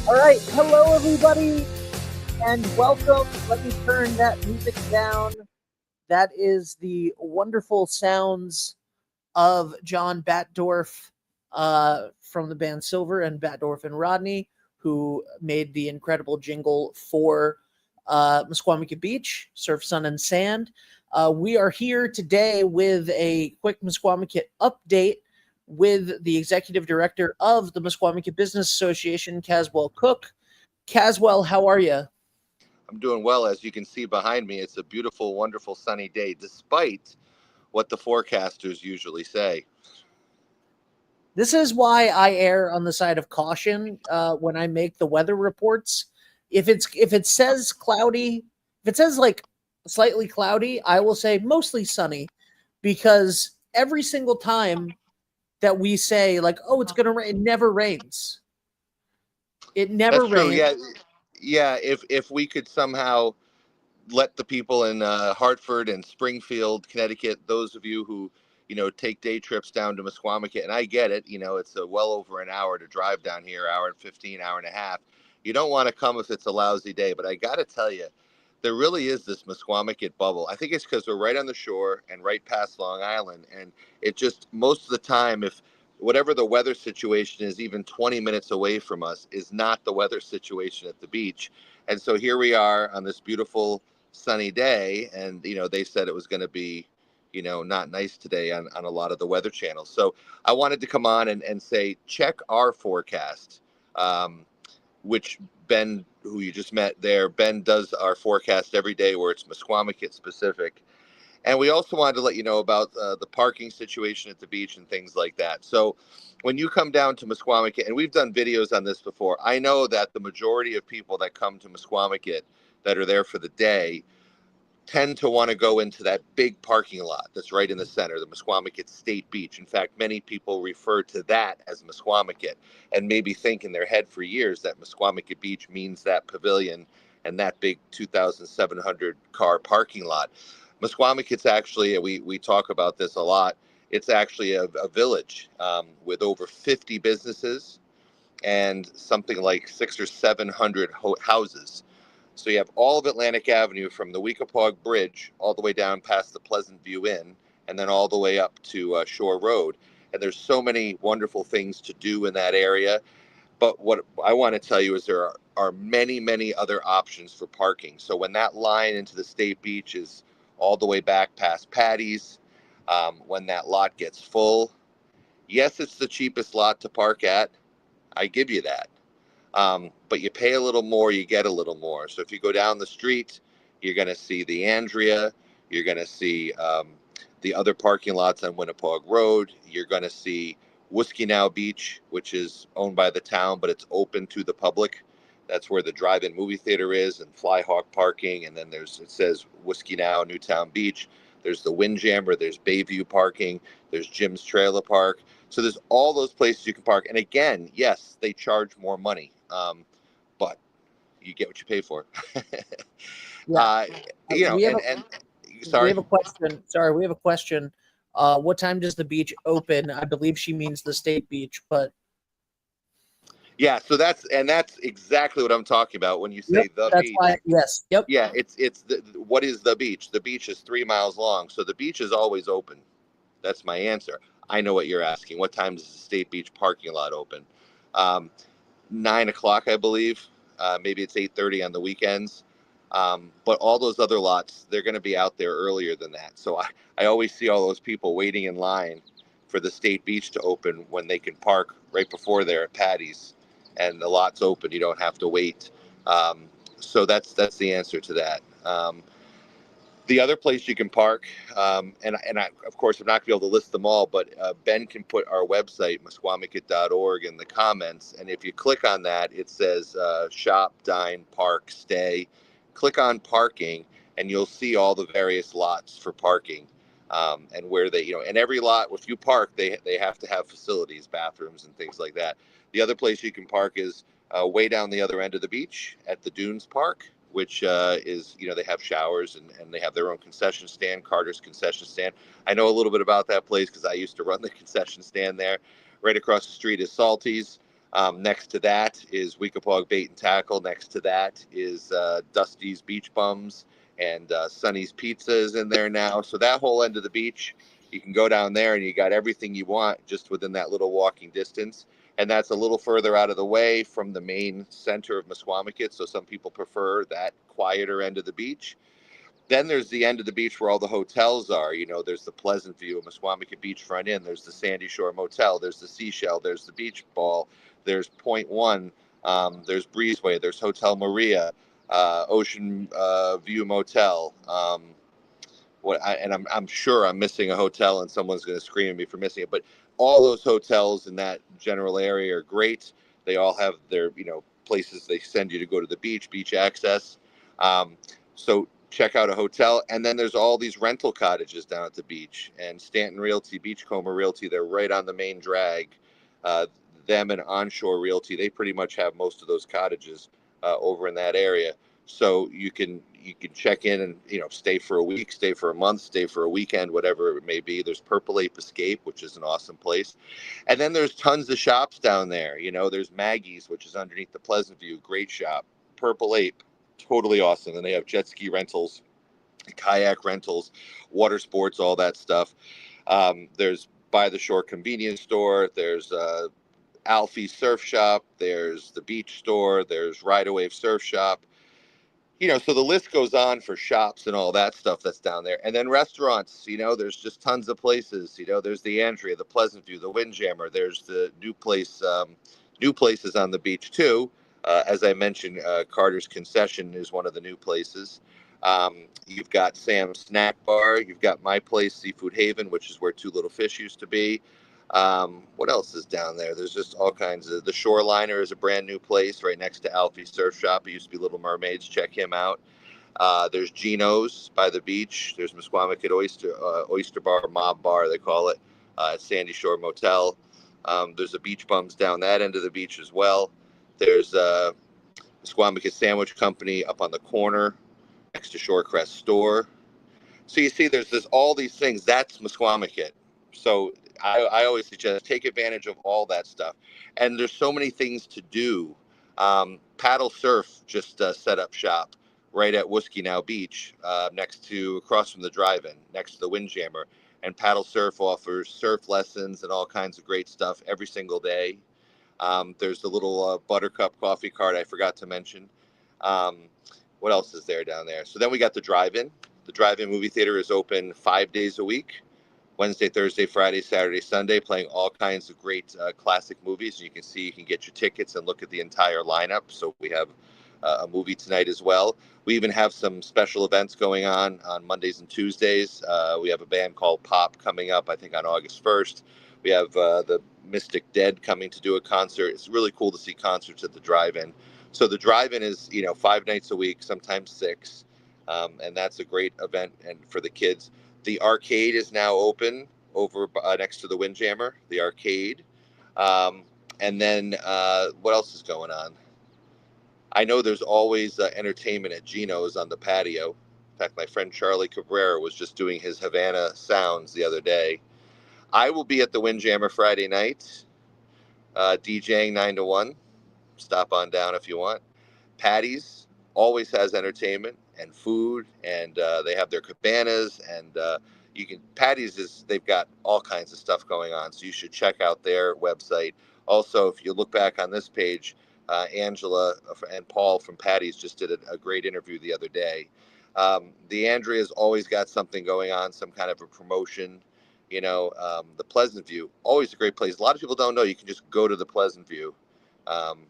All right, hello everybody, and welcome. Let me turn that music down. That is the wonderful sounds of John Batdorf from the band Silver and Batdorf and Rodney, who made the incredible jingle for Misquamicut Beach, Surf, Sun, and Sand. We are here today with a quick Misquamicut update with the executive director of the Misquamicut Business Association, Caswell Cook. Caswell, how are you? I'm doing well. As you can see behind me, it's a beautiful, wonderful sunny day, despite what the forecasters usually say. This is why I err on the side of caution when I make the weather reports. If it says cloudy, if it says like slightly cloudy, I will say mostly sunny, because every single time that we say like, oh, it's gonna rain, it never rains. It never That's true. rains. Yeah. If we could somehow let the people in Hartford and Springfield, Connecticut, those of you who take day trips down to Misquamicut, and I get it. It's a well over an hour to drive down here, hour and 15, hour and a half. You don't want to come if it's a lousy day, but I got to tell you, there really is this Misquamicut bubble. I think it's because we're right on the shore and right past Long Island, and it just most of the time, if whatever the weather situation is, even 20 minutes away from us, is not the weather situation at the beach. And so here we are on this beautiful sunny day, and they said it was going to be not nice today on a lot of the weather channels. So I wanted to come on and say check our forecast, which Ben, who you just met there, Ben does our forecast every day where it's Misquamicut specific. And we also wanted to let you know about the parking situation at the beach and things like that. So when you come down to Misquamicut, and we've done videos on this before, I know that the majority of people that come to Misquamicut that are there for the day tend to want to go into that big parking lot that's right in the center, the Misquamicut State Beach. In fact, many people refer to that as Misquamicut and maybe think in their head for years that Misquamicut Beach means that pavilion and that big 2,700 car parking lot. Misquamicut's actually, we talk about this a lot, it's actually a village with over 50 businesses and something like 600 or 700 houses. So you have all of Atlantic Avenue from the Weekapaug Bridge all the way down past the Pleasant View Inn, and then all the way up to Shore Road. And there's so many wonderful things to do in that area. But what I want to tell you is there are many, many other options for parking. So when that line into the State Beach is all the way back past Patty's, when that lot gets full, yes, it's the cheapest lot to park at. I give you that. But you pay a little more, you get a little more. So if you go down the street, you're going to see the Andrea, you're going to see the other parking lots on Winnapaug Road, you're going to see Whiskey Beach, which is owned by the town, but it's open to the public. That's where the drive-in movie theater is, and Flyhawk parking. And then it says Whiskey Newtown Beach. There's the Windjammer, there's Bayview parking, there's Jim's Trailer Park. So there's all those places you can park. And again, yes, they charge more money, but you get what you pay for. Yeah, uh, we have and we sorry. have a question. Sorry, we have a question. What time does the beach open? I believe she means the state beach, but Yeah, so that's exactly what I'm talking about when you yep, say the that's beach. why. Yes, yep. Yeah, it's what is the beach? The beach is 3 miles long, so the beach is always open. That's my answer. I know what you're asking. What time does the State Beach parking lot open? Um, 9 o'clock, I believe. Maybe it's 8:30 on the weekends. But all those other lots, they're going to be out there earlier than that. So I always see all those people waiting in line for the State Beach to open when they can park right before there at Patty's, and the lot's open. You don't have to wait. So that's the answer to that. The other place you can park, and I, of course, I'm not going to be able to list them all, but Ben can put our website, Misquamicut.org, in the comments. And if you click on that, it says shop, dine, park, stay. Click on parking, and you'll see all the various lots for parking, and where they, and every lot, if you park, they have to have facilities, bathrooms, and things like that. The other place you can park is way down the other end of the beach at the Dunes Park, which is, they have showers, and they have their own concession stand, Carter's concession stand. I know a little bit about that place because I used to run the concession stand there. Right across the street is Salty's. Next to that is Weekapaug Bait and Tackle. Next to that is Dusty's Beach Bums, and Sonny's Pizza is in there now. So that whole end of the beach, you can go down there and you got everything you want just within that little walking distance. And that's a little further out of the way from the main center of Misquamicut. So some people prefer that quieter end of the beach. Then there's the end of the beach where all the hotels are. You know, there's the Pleasant View, Misquamicut Beachfront Inn. There's the Sandy Shore Motel. There's the Seashell. There's the Beach Ball. There's Point One. There's Breezeway. There's Hotel Maria, Ocean View Motel. And I'm sure I'm missing a hotel, and someone's going to scream at me for missing it. But all those hotels in that general area are great. They all have their places they send you to go to the beach access. So check out a hotel, and then there's all these rental cottages down at the beach. And Stanton Realty, Beachcomber Realty, they're right on the main drag. Uh, them and Onshore Realty, they pretty much have most of those cottages over in that area. So you can check in and stay for a week, stay for a month, stay for a weekend, whatever it may be. There's Purple Ape Escape, which is an awesome place, and then there's tons of shops down there. There's Maggie's, which is underneath the Pleasant View, great shop. Purple Ape, totally awesome, and they have jet ski rentals, kayak rentals, water sports, all that stuff. There's By the Shore convenience store. There's Alfie Surf Shop. There's the Beach Store. There's Ride a Wave Surf Shop. So the list goes on for shops and all that stuff that's down there. And then restaurants, there's just tons of places. There's the Andrea, the Pleasant View, the Windjammer. There's the new places on the beach too. As I mentioned, Carter's Concession is one of the new places. You've got Sam's Snack Bar. You've got My Place Seafood Haven, which is where Two Little Fish used to be. What else is down there? There's just all kinds of. The Shoreliner is a brand new place right next to Alfie's Surf Shop. It used to be Little Mermaids. Check him out. There's Gino's by the beach. There's Misquamicut Oyster Bar, Mob Bar, they call it, at Sandy Shore Motel. There's a Beach Bums down that end of the beach as well. There's Misquamicut Sandwich Company up on the corner next to Shorecrest Store. So you see, there's all these things. That's Misquamicut. So I always suggest take advantage of all that stuff. And there's so many things to do. Paddle Surf just set up shop right at Whiskey Beach, across from the drive-in, next to the Windjammer. And Paddle Surf offers surf lessons and all kinds of great stuff every single day. There's the little Buttercup coffee cart I forgot to mention. What else is there down there? So then we got the drive-in. The drive-in movie theater is open 5 days a week, Wednesday, Thursday, Friday, Saturday, Sunday, playing all kinds of great classic movies. You can get your tickets and look at the entire lineup. So we have a movie tonight as well. We even have some special events going on Mondays and Tuesdays. We have a band called Pop coming up, I think, on August 1st. We have the Mystic Dead coming to do a concert. It's really cool to see concerts at the drive-in. So the drive-in is, 5 nights a week, sometimes 6. And that's a great event and for the kids. The arcade is now open over next to the Windjammer, the arcade. And then what else is going on? I know there's always entertainment at Gino's on the patio. In fact, my friend Charlie Cabrera was just doing his Havana sounds the other day. I will be at the Windjammer Friday night, DJing 9 to 1. Stop on down if you want. Patty's always has entertainment and food, and they have their cabanas, and they've got all kinds of stuff going on, so you should check out their website. Also, if you look back on this page, Angela and Paul from Patty's just did a great interview the other day. The Andrea's always got something going on, some kind of a promotion. The Pleasant View, always a great place. A lot of people don't know you can just go to the Pleasant View. Um,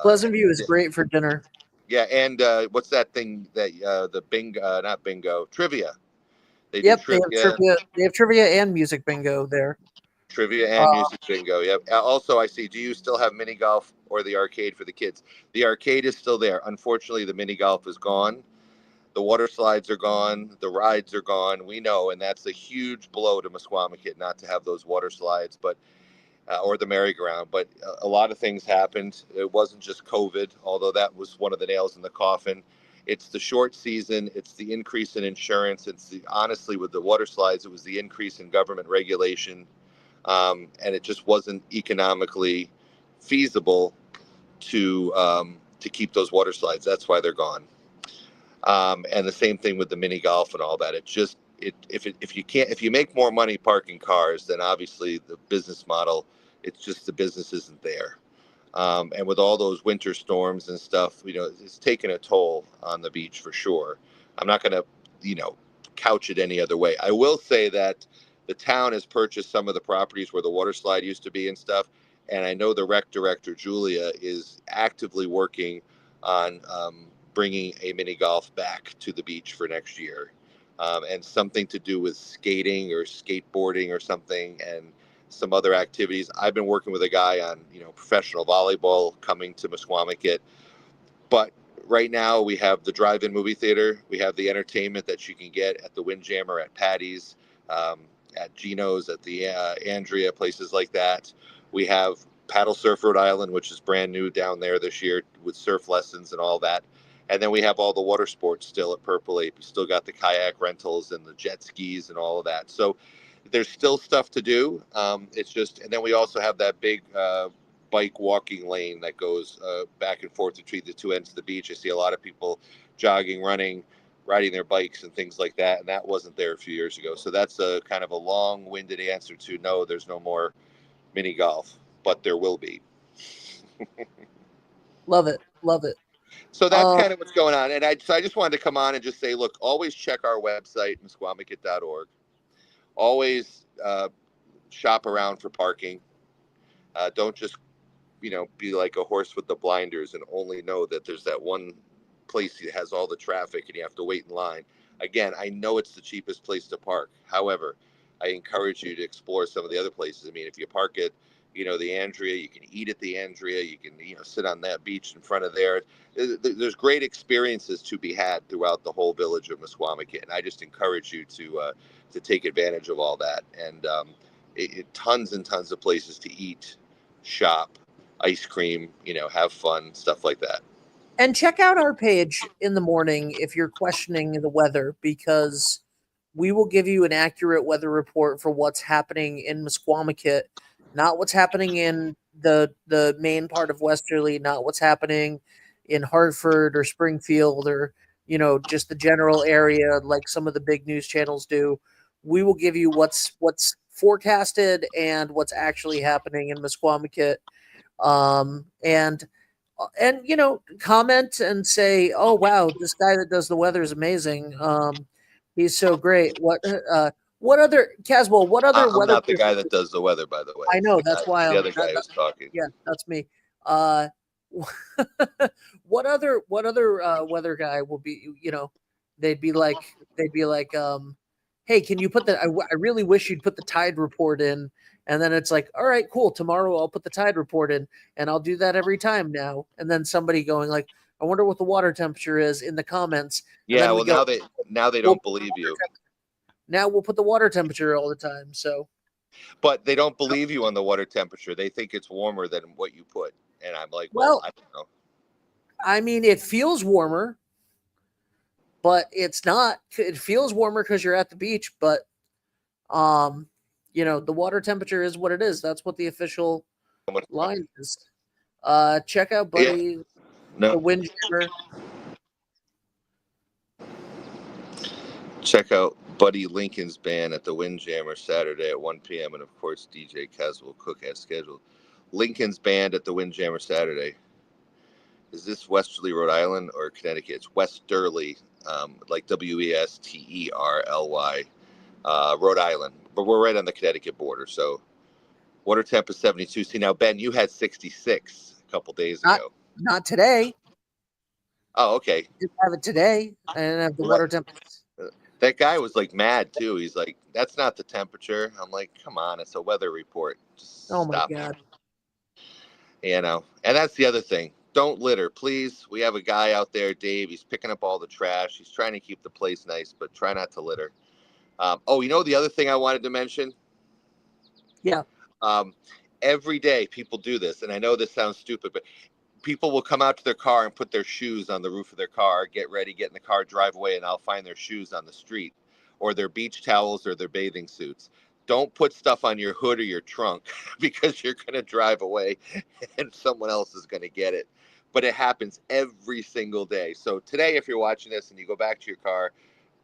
Pleasant View is great for dinner. Yeah, and what's that thing that the bingo, not bingo, trivia. They do Yep, they have trivia, trivia. They have trivia and music bingo there. trivia Uh, and music bingo. Yep. Also, I see. Do you still have mini golf or the arcade for the kids? The arcade is still there. Unfortunately, the mini golf is gone. The water slides are gone. The rides are gone. We know, and that's a huge blow to Misquamicut not to have those water slides. But or the merry-go-round, but a lot of things happened. It wasn't just COVID, although that was one of the nails in the coffin. It's the short season. It's the increase in insurance. Honestly, with the water slides, it was the increase in government regulation, and it just wasn't economically feasible to keep those water slides. That's why they're gone. And the same thing with the mini golf and all that. If you make more money parking cars, then obviously the business model, it's just the business isn't there. And with all those winter storms and stuff, it's taken a toll on the beach for sure. I'm not going to, couch it any other way. I will say that the town has purchased some of the properties where the water slide used to be and stuff. And I know the rec director, Julia, is actively working on bringing a mini golf back to the beach for next year. And something to do with skating or skateboarding or something. And some other activities. I've been working with a guy on, professional volleyball coming to Misquamicut. But right now we have the drive-in movie theater. We have the entertainment that you can get at the Windjammer, at Patty's, at Gino's, at the Andrea, places like that. We have Paddle Surf Rhode Island, which is brand new down there this year with surf lessons and all that. And then we have all the water sports still at Purple Ape. We still got the kayak rentals and the jet skis and all of that. So there's still stuff to do. It's just, and then we also have that big bike walking lane that goes back and forth between the two ends of the beach. I see a lot of people jogging, running, riding their bikes and things like that. And that wasn't there a few years ago. So that's a kind of a long-winded answer to no, there's no more mini golf, but there will be. Love it. Love it. So that's kind of what's going on. And I just wanted to come on and just say, look, always check our website, misquamicut.org. Always shop around for parking. Don't just, be like a horse with the blinders and only know that there's that one place that has all the traffic and you have to wait in line. Again, I know it's the cheapest place to park. However, I encourage you to explore some of the other places. I mean, if you park at, the Andrea, you can eat at the Andrea, you can, sit on that beach in front of there. There's great experiences to be had throughout the whole village of Misquamicut. And I just encourage you to take advantage of all that. And tons and tons of places to eat, shop, ice cream, have fun, stuff like that. And check out our page in the morning if you're questioning the weather, because we will give you an accurate weather report for what's happening in Misquamicut, not what's happening in the main part of Westerly, not what's happening in Hartford or Springfield or just the general area like some of the big news channels do. We will give you what's forecasted and what's actually happening in Misquamicut. And comment and say, oh wow, this guy that does the weather is amazing. He's so great. What other Caswell, what other I'm weather not the guy that does the weather, by the way. I know, that's why the other guy who's talking. Yeah, that's me. uh what other weather guy will be, they'd be like, hey, can you put I really wish you'd put the tide report in. And then it's like, all right, cool, tomorrow I'll put the tide report in, and I'll do that every time now. And then somebody going like, I wonder what the water temperature is in the comments. And Yeah, then well, now they don't believe you. Now we'll put the water temperature all the time. So, but they don't believe you on the water temperature. They think it's warmer than what you put. And I'm like, well, I don't know. I mean, it feels warmer, but it's not. It feels warmer because you're at the beach, but the water temperature is what it is. That's what the official line is. Check out Buddy, the Windjammer. Check out Buddy Lincoln's band at the Windjammer Saturday at 1 p.m. And of course, DJ Caswell Cook has scheduled. Lincoln's band at the Windjammer Saturday. Is this Westerly, Rhode Island, or Connecticut? It's Westerly, like Westerly, Rhode Island. But we're right on the Connecticut border. So water temp is 72. See, now, Ben, you had 66 a couple days ago. Not today. Oh, okay. I didn't have it today. I didn't have the water temperature. That guy was like mad too. He's like, "That's not the temperature." I'm like, "Come on, it's a weather report. Just oh my stop." God. And that's the other thing. Don't litter, please. We have a guy out there, Dave. He's picking up all the trash. He's trying to keep the place nice, but try not to litter. The other thing I wanted to mention. Yeah. Every day people do this, and I know this sounds stupid, but people will come out to their car and put their shoes on the roof of their car, get ready, get in the car, drive away, and I'll find their shoes on the street or their beach towels or their bathing suits. don't put stuff on your hood or your trunk because you're going to drive away and someone else is going to get it. But it happens every single day. So today, if you're watching this and you go back to your car,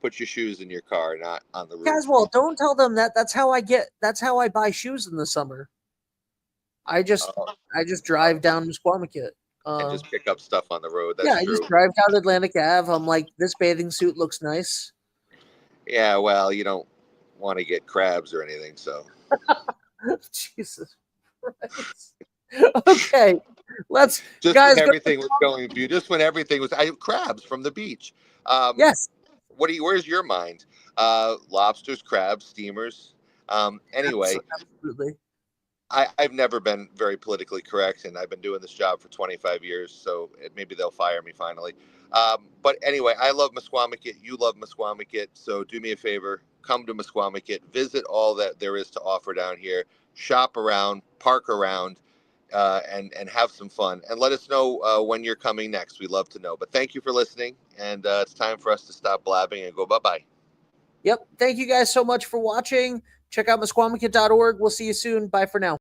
put your shoes in your car, not on the roof. Caswell, don't tell them that. That's how I buy shoes in the summer. I just Uh, I just drive down Misquamicut. and Uh, just pick up stuff on the road. yeah, That's I true. just drive down Atlantic Ave. I'm like, this bathing suit looks nice. Yeah, well, you don't want to get crabs or anything. So Jesus Christ. Okay, let's just when guys go. everything was going beautiful, just when everything was, crabs from the beach. Um, Yes, where's your mind? Lobsters, crabs, steamers. Anyway, absolutely. I've never been very politically correct, and I've been doing this job for 25 years, so maybe they'll fire me finally. But anyway, I love Misquamicut. You love Misquamicut, so do me a favor. Come to Misquamicut. Visit all that there is to offer down here. Shop around, park around, and have some fun. And let us know when you're coming next. We'd love to know. But thank you for listening, and it's time for us to stop blabbing and go bye-bye. Yep. Thank you guys so much for watching. Check out Misquamicut.org. We'll see you soon. Bye for now.